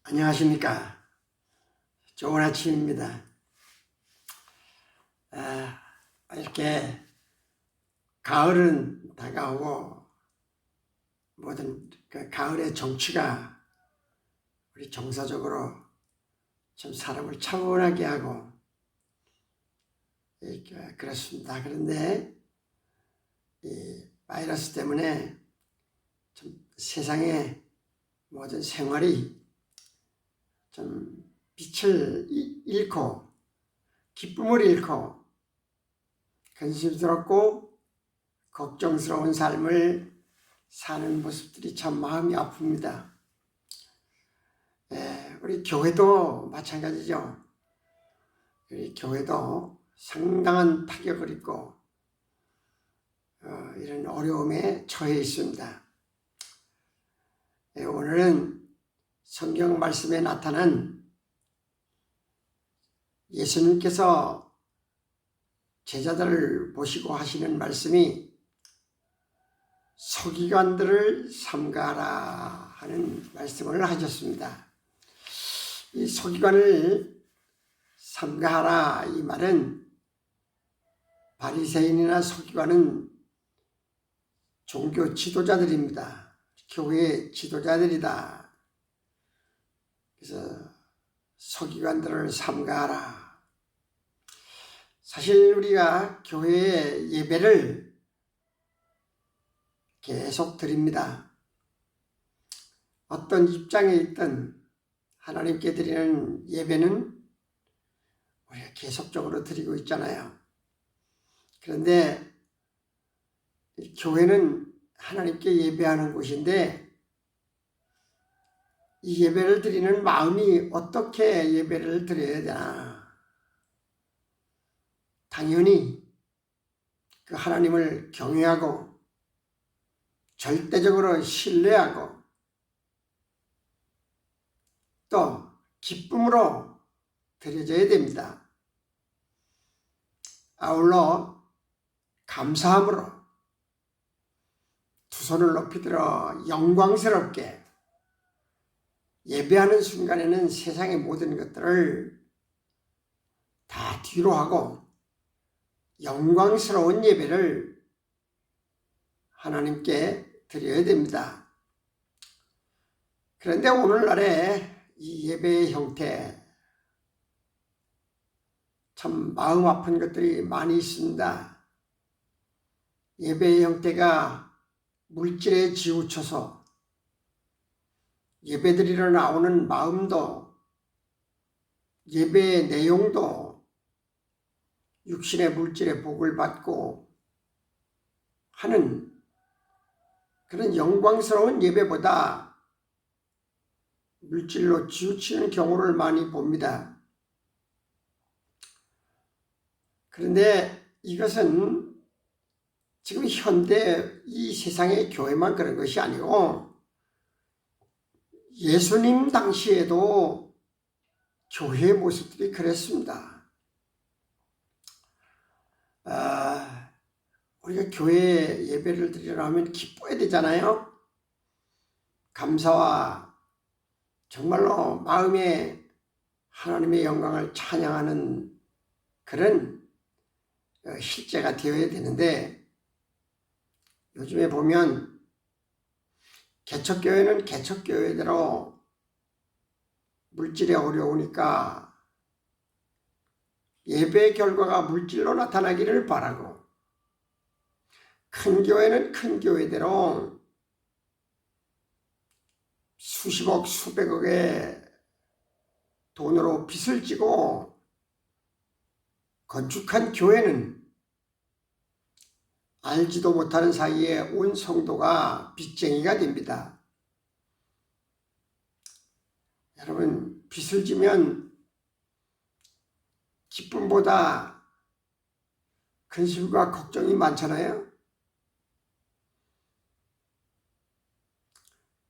안녕하십니까. 좋은 아침입니다. 이렇게 가을은 다가오고 모든 그 가을의 정취가 우리 정서적으로 좀 사람을 차분하게 하고 그렇습니다. 그런데 이 바이러스 때문에 좀 세상의 모든 생활이 좀 빛을 잃고 기쁨을 잃고 근심스럽고 걱정스러운 삶을 사는 모습들이 참 마음이 아픕니다. 우리 교회도 마찬가지죠. 우리 교회도 상당한 타격을 입고 이런 어려움에 처해 있습니다. 오늘은 성경 말씀에 나타난 예수님께서 제자들을 보시고 하시는 말씀이 서기관들을 삼가라 하는 말씀을 하셨습니다. 이 서기관을 삼가하라 이 말은 바리새인이나 서기관은 종교 지도자들입니다. 교회 지도자들이다. 그래서 서기관들을 삼가하라. 사실 우리가 교회의 예배를 계속 드립니다. 어떤 입장에 있든 하나님께 드리는 예배는 우리가 계속적으로 드리고 있잖아요. 그런데 교회는 하나님께 예배하는 곳인데 이 예배를 드리는 마음이 어떻게 예배를 드려야 되나? 당연히 그 하나님을 경외하고 절대적으로 신뢰하고 또 기쁨으로 드려져야 됩니다. 아울러 감사함으로 두 손을 높이 들어 영광스럽게 예배하는 순간에는 세상의 모든 것들을 다 뒤로 하고 영광스러운 예배를 하나님께 드려야 됩니다. 그런데 오늘날의 이 예배의 형태 참 마음 아픈 것들이 많이 있습니다. 예배의 형태가 물질에 지우쳐서 예배드리러 나오는 마음도 예배의 내용도 육신의 물질의 복을 받고 하는 그런 영광스러운 예배보다 물질로 치우치는 경우를 많이 봅니다. 그런데 이것은 지금 현대 이 세상의 교회만 그런 것이 아니고 예수님 당시에도 교회의 모습들이 그랬습니다. 우리가 교회에 예배를 드리려 하면 기뻐야 되잖아요. 감사와 정말로 마음에 하나님의 영광을 찬양하는 그런 실제가 되어야 되는데 요즘에 보면 개척교회는 개척교회대로 물질이 어려우니까 예배 결과가 물질로 나타나기를 바라고 큰 교회는 큰 교회대로 수십억 수백억의 돈으로 빚을 지고 건축한 교회는 알지도 못하는 사이에 온 성도가 빚쟁이가 됩니다. 여러분, 빚을 지면 기쁨보다 근심과 걱정이 많잖아요.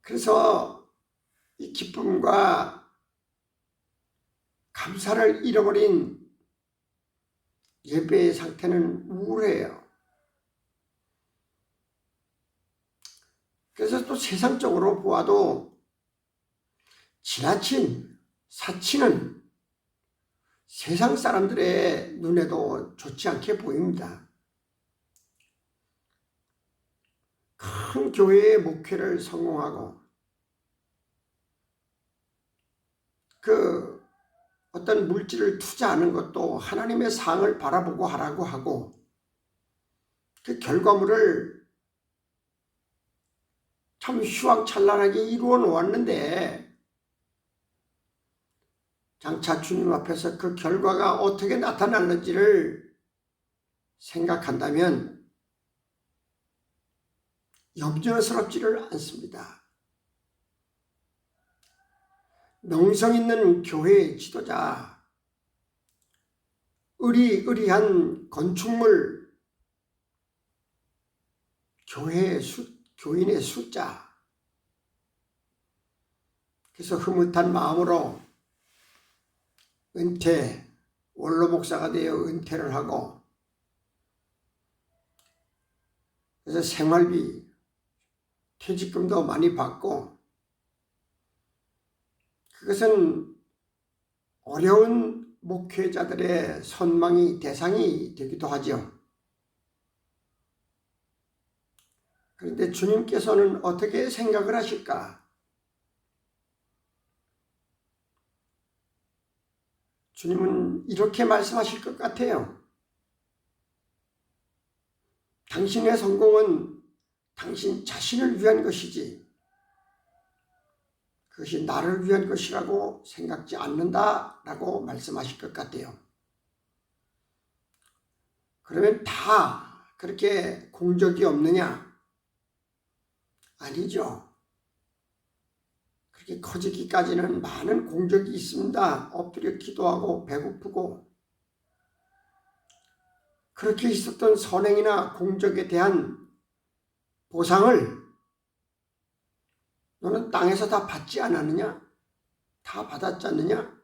그래서 이 기쁨과 감사를 잃어버린 예배의 상태는 우울해요. 그래서 또 세상적으로 보아도 지나친 사치는 세상 사람들의 눈에도 좋지 않게 보입니다. 큰 교회의 목회를 성공하고 그 어떤 물질을 투자하는 것도 하나님의 상을 바라보고 하라고 하고 그 결과물을 참 휘황찬란하게 이루어 놓았는데 장차 주님 앞에서 그 결과가 어떻게 나타났는지를 생각한다면 염려스럽지를 않습니다. 명성 있는 교회의 지도자, 의리의리한 건축물, 교인의 숫자, 그래서 흐뭇한 마음으로 원로 목사가 되어 은퇴를 하고 그래서 생활비, 퇴직금도 많이 받고 그것은 어려운 목회자들의 선망의 대상이 되기도 하죠. 그런데 주님께서는 어떻게 생각을 하실까? 주님은 이렇게 말씀하실 것 같아요. 당신의 성공은 당신 자신을 위한 것이지 그것이 나를 위한 것이라고 생각지 않는다라고 말씀하실 것 같아요. 그러면 다 그렇게 공적이 없느냐? 아니죠. 그렇게 커지기까지는 많은 공적이 있습니다. 엎드려 기도하고 배고프고 그렇게 있었던 선행이나 공적에 대한 보상을 너는 땅에서 다 받지 않았느냐? 다 받았지 않느냐?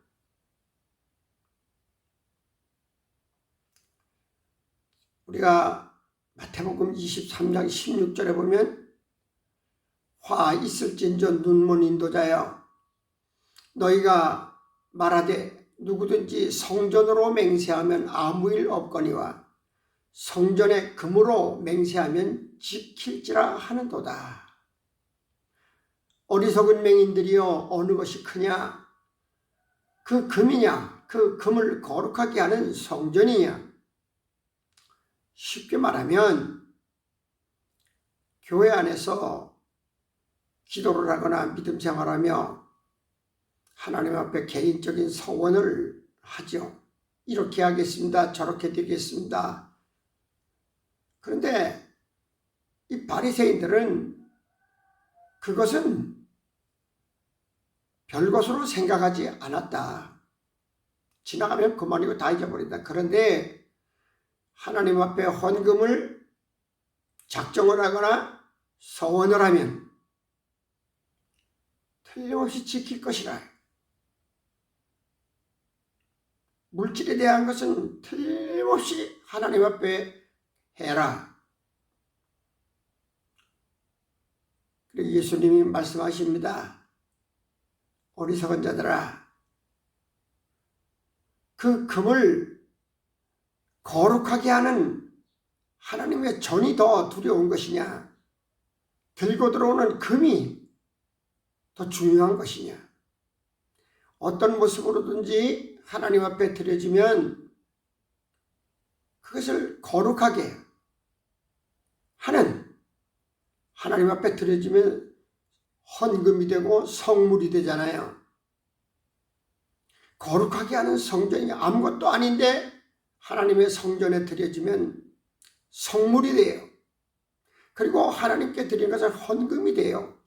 우리가 마태복음 23장 16절에 보면 화 있을진저 눈먼 인도자여 너희가 말하되 누구든지 성전으로 맹세하면 아무 일 없거니와 성전의 금으로 맹세하면 지킬지라 하는도다. 어리석은 맹인들이여 어느 것이 크냐? 그 금이냐? 그 금을 거룩하게 하는 성전이냐? 쉽게 말하면 교회 안에서 기도를 하거나 믿음 생활하며 하나님 앞에 개인적인 서원을 하죠. 이렇게 하겠습니다. 저렇게 되겠습니다. 그런데 이 바리새인들은 그것은 별것으로 생각하지 않았다. 지나가면 그만이고 다 잊어버린다. 그런데 하나님 앞에 헌금을 작정을 하거나 서원을 하면 틀림없이 지킬 것이라. 물질에 대한 것은 틀림없이 하나님 앞에 해라. 그리고 예수님이 말씀하십니다. 어리석은 자들아, 그 금을 거룩하게 하는 하나님의 전이 더 두려운 것이냐? 들고 들어오는 금이 더 중요한 것이냐? 어떤 모습으로든지 하나님 앞에 드려지면 그것을 거룩하게 하는 하나님 앞에 드려지면 헌금이 되고 성물이 되잖아요. 거룩하게 하는 성전이 아무것도 아닌데 하나님의 성전에 드려지면 성물이 돼요. 그리고 하나님께 드리는 것은 헌금이 돼요.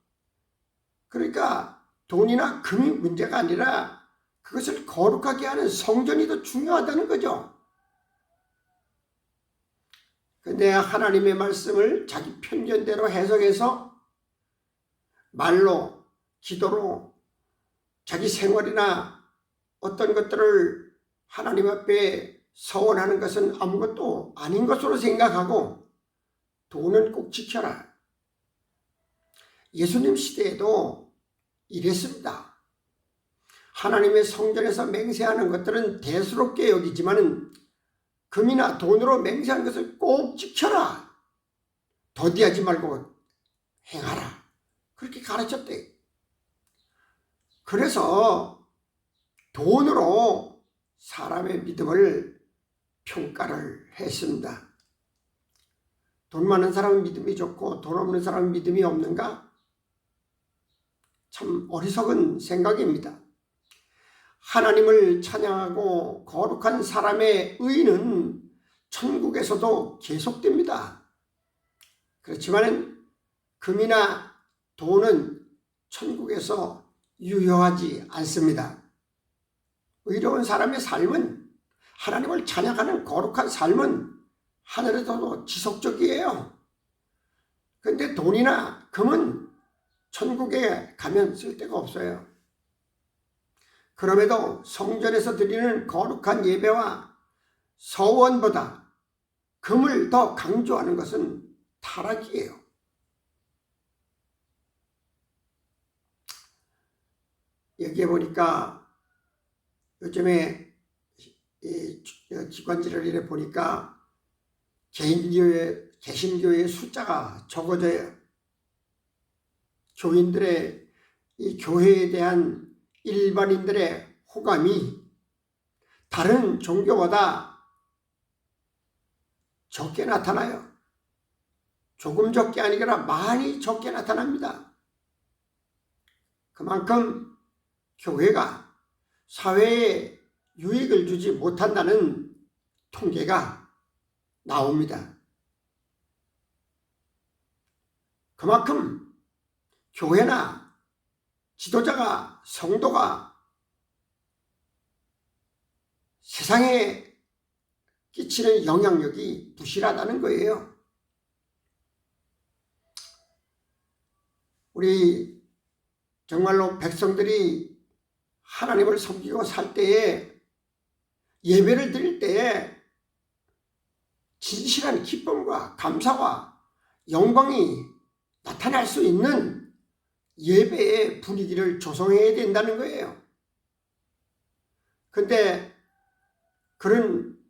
그러니까 돈이나 금이 문제가 아니라 그것을 거룩하게 하는 성전이 더 중요하다는 거죠. 근데 하나님의 말씀을 자기 편견대로 해석해서 말로, 기도로, 자기 생활이나 어떤 것들을 하나님 앞에 서원하는 것은 아무것도 아닌 것으로 생각하고 돈은 꼭 지켜라. 예수님 시대에도 이랬습니다. 하나님의 성전에서 맹세하는 것들은 대수롭게 여기지만은 금이나 돈으로 맹세한 것을 꼭 지켜라. 더디하지 말고 행하라. 그렇게 가르쳤대. 그래서 돈으로 사람의 믿음을 평가를 했습니다. 돈 많은 사람은 믿음이 좋고 돈 없는 사람은 믿음이 없는가? 참 어리석은 생각입니다. 하나님을 찬양하고 거룩한 사람의 의는 천국에서도 계속됩니다. 그렇지만 금이나 돈은 천국에서 유효하지 않습니다. 의로운 사람의 삶은, 하나님을 찬양하는 거룩한 삶은 하늘에서도 지속적이에요. 그런데 돈이나 금은 천국에 가면 쓸데가 없어요. 그럼에도 성전에서 드리는 거룩한 예배와 서원보다 금을 더 강조하는 것은 타락이에요. 여기에 보니까 요즘에 기관지를 이래 보니까 개신교의 숫자가 적어져요. 교인들의 이 교회에 대한 일반인들의 호감이 다른 종교보다 적게 나타나요. 조금 적게 아니라 많이 적게 나타납니다. 그만큼 교회가 사회에 유익을 주지 못한다는 통계가 나옵니다. 그만큼 교회나 지도자가, 성도가 세상에 끼치는 영향력이 부실하다는 거예요. 우리 정말로 백성들이 하나님을 섬기고 살 때에, 예배를 드릴 때에 진실한 기쁨과 감사와 영광이 나타날 수 있는 예배의 분위기를 조성해야 된다는 거예요. 근데 그런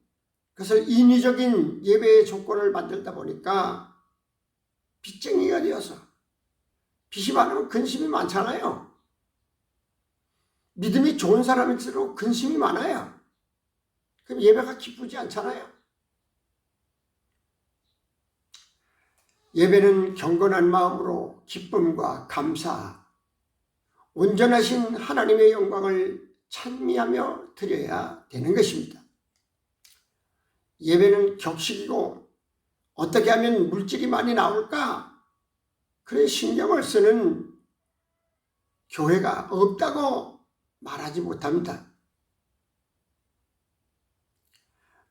것을 인위적인 예배의 조건을 만들다 보니까 빚쟁이가 되어서, 빚이 많으면 근심이 많잖아요. 믿음이 좋은 사람일수록 근심이 많아요. 그럼 예배가 기쁘지 않잖아요. 예배는 경건한 마음으로 기쁨과 감사, 온전하신 하나님의 영광을 찬미하며 드려야 되는 것입니다. 예배는 격식이고 어떻게 하면 물질이 많이 나올까? 그래 신경을 쓰는 교회가 없다고 말하지 못합니다.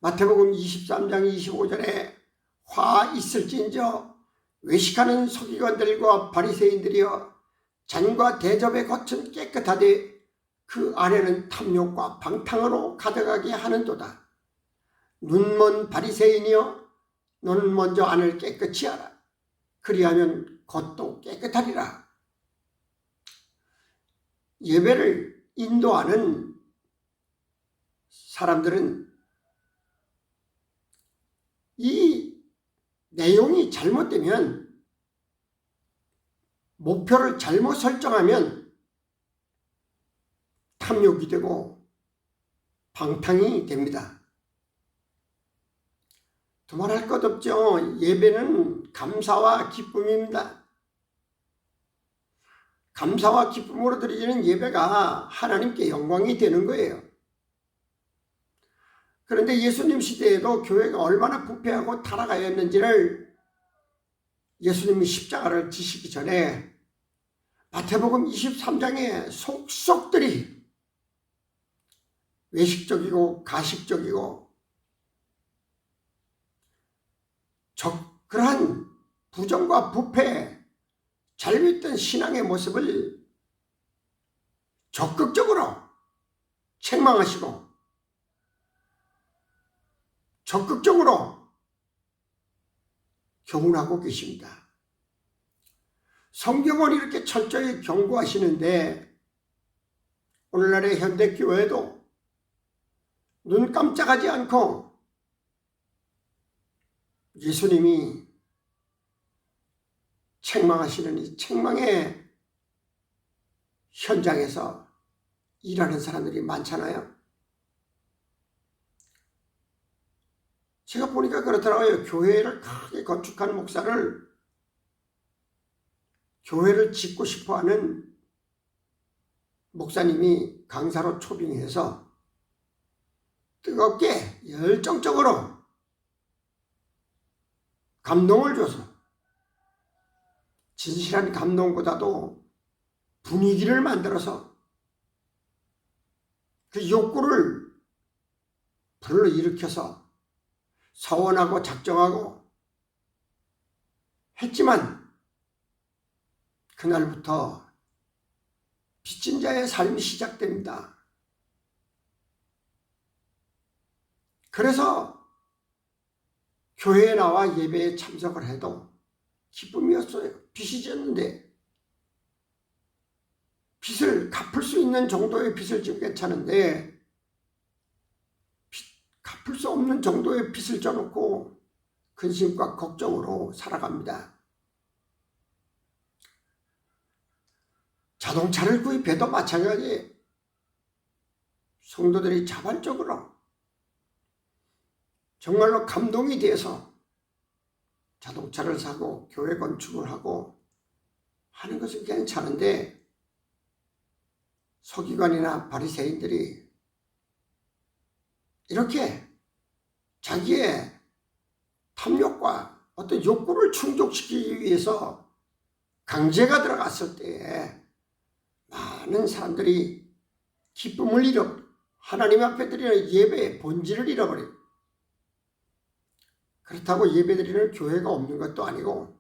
마태복음 23장 25절에 화 있을진저 외식하는 서기관들과 바리새인들이여 잔과 대접의 겉은 깨끗하되 그 안에는 탐욕과 방탕으로 가득하게 하는도다. 눈먼 바리새인이여 너는 먼저 안을 깨끗이 하라. 그리하면 겉도 깨끗하리라. 예배를 인도하는 사람들은 이 내용이 잘못되면, 목표를 잘못 설정하면 탐욕이 되고 방탕이 됩니다. 두말할 것 없죠. 예배는 감사와 기쁨입니다. 감사와 기쁨으로 드리는 예배가 하나님께 영광이 되는 거예요. 그런데 예수님 시대에도 교회가 얼마나 부패하고 타락하였는지를 예수님이 십자가를 지시기 전에 마태복음 23장의 속속들이 외식적이고 가식적이고 그러한 부정과 부패, 잘못된 신앙의 모습을 적극적으로 책망하시고 적극적으로 교훈하고 계십니다. 성경은 이렇게 철저히 경고하시는데 오늘날의 현대교회도 눈 깜짝하지 않고 예수님이 책망하시는 이 책망의 현장에서 일하는 사람들이 많잖아요. 제가 보니까 그렇더라고요. 교회를 크게 건축한 목사를 교회를 짓고 싶어하는 목사님이 강사로 초빙해서 뜨겁게 열정적으로 감동을 줘서 진실한 감동보다도 분위기를 만들어서 그 욕구를 불러일으켜서 서원하고 작정하고 했지만 그날부터 빚진 자의 삶이 시작됩니다. 그래서 교회에 나와 예배에 참석을 해도 기쁨이었어요. 빚이 졌는데 빚을 갚을 수 있는 정도의 빚을 지면 괜찮은데 갚을 수 없는 정도의 빚을 져놓고 근심과 걱정으로 살아갑니다. 자동차를 구입해도 마찬가지예요. 성도들이 자발적으로 정말로 감동이 돼서 자동차를 사고 교회 건축을 하고 하는 것은 괜찮은데 서기관이나 바리새인들이 이렇게 자기의 탐욕과 어떤 욕구를 충족시키기 위해서 강제가 들어갔을 때에 많은 사람들이 기쁨을 잃어 하나님 앞에 드리는 예배의 본질을 잃어버려요. 그렇다고 예배드리는 교회가 없는 것도 아니고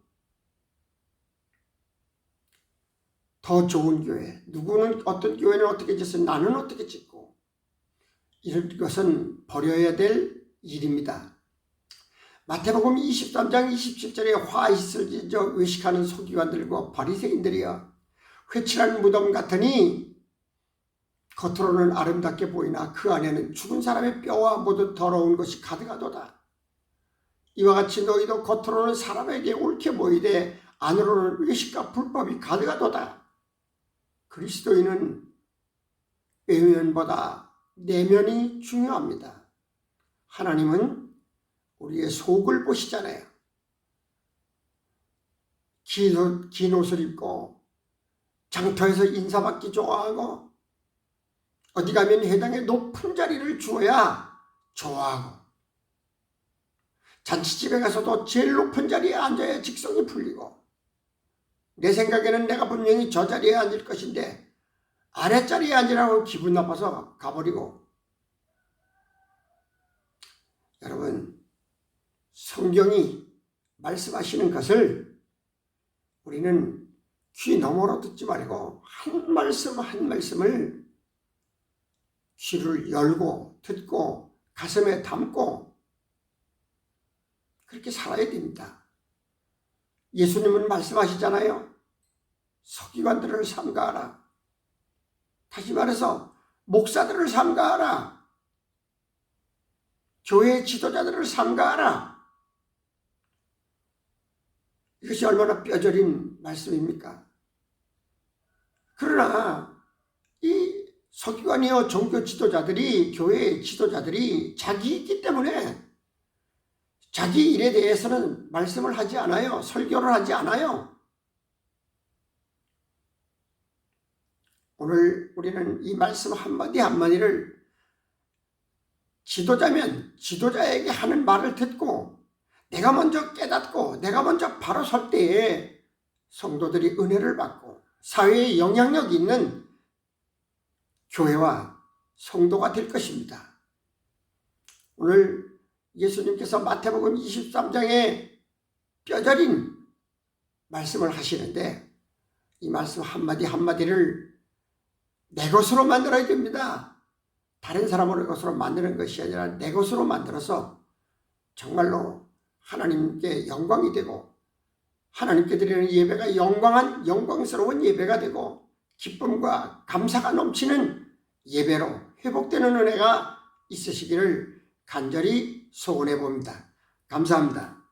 더 좋은 교회, 누구는 어떤 교회는 어떻게 짓어 나는 어떻게 짓고 이런 것은 버려야 될 일입니다. 마태복음 23장 27절에 화 있을 지저 외식하는 서기관들과 바리새인들이여 회칠한 무덤 같으니 겉으로는 아름답게 보이나 그 안에는 죽은 사람의 뼈와 모든 더러운 것이 가득하도다. 이와 같이 너희도 겉으로는 사람에게 옳게 보이되 안으로는 외식과 불법이 가득하도다. 그리스도인은 외면보다 내면이 중요합니다. 하나님은 우리의 속을 보시잖아요. 긴 옷을 입고 장터에서 인사받기 좋아하고 어디 가면 회당에 높은 자리를 주어야 좋아하고 잔치집에 가서도 제일 높은 자리에 앉아야 직성이 풀리고 내 생각에는 내가 분명히 저 자리에 앉을 것인데 아랫자리에 앉으라고 기분 나빠서 가버리고 여러분 성경이 말씀하시는 것을 우리는 귀 너머로 듣지 말고 한 말씀 한 말씀을 귀를 열고 듣고 가슴에 담고 그렇게 살아야 됩니다. 예수님은 말씀하시잖아요. 서기관들을 삼가하라. 다시 말해서 목사들을 삼가하라. 교회 지도자들을 삼가하라. 이것이 얼마나 뼈저린 말씀입니까? 그러나 이 서기관이요 종교 지도자들이 교회 지도자들이 자기 있기 때문에 자기 일에 대해서는 말씀을 하지 않아요. 설교를 하지 않아요. 오늘 우리는 이 말씀 한마디 한마디를 지도자면 지도자에게 하는 말을 듣고 내가 먼저 깨닫고 내가 먼저 바로 설 때에 성도들이 은혜를 받고 사회에 영향력 있는 교회와 성도가 될 것입니다. 오늘 예수님께서 마태복음 23장에 뼈저린 말씀을 하시는데 이 말씀 한마디 한마디를 내 것으로 만들어야 됩니다. 다른 사람의 것으로 만드는 것이 아니라 내 것으로 만들어서 정말로 하나님께 영광이 되고 하나님께 드리는 예배가 영광스러운 예배가 되고 기쁨과 감사가 넘치는 예배로 회복되는 은혜가 있으시기를 간절히 소원해 봅니다. 감사합니다.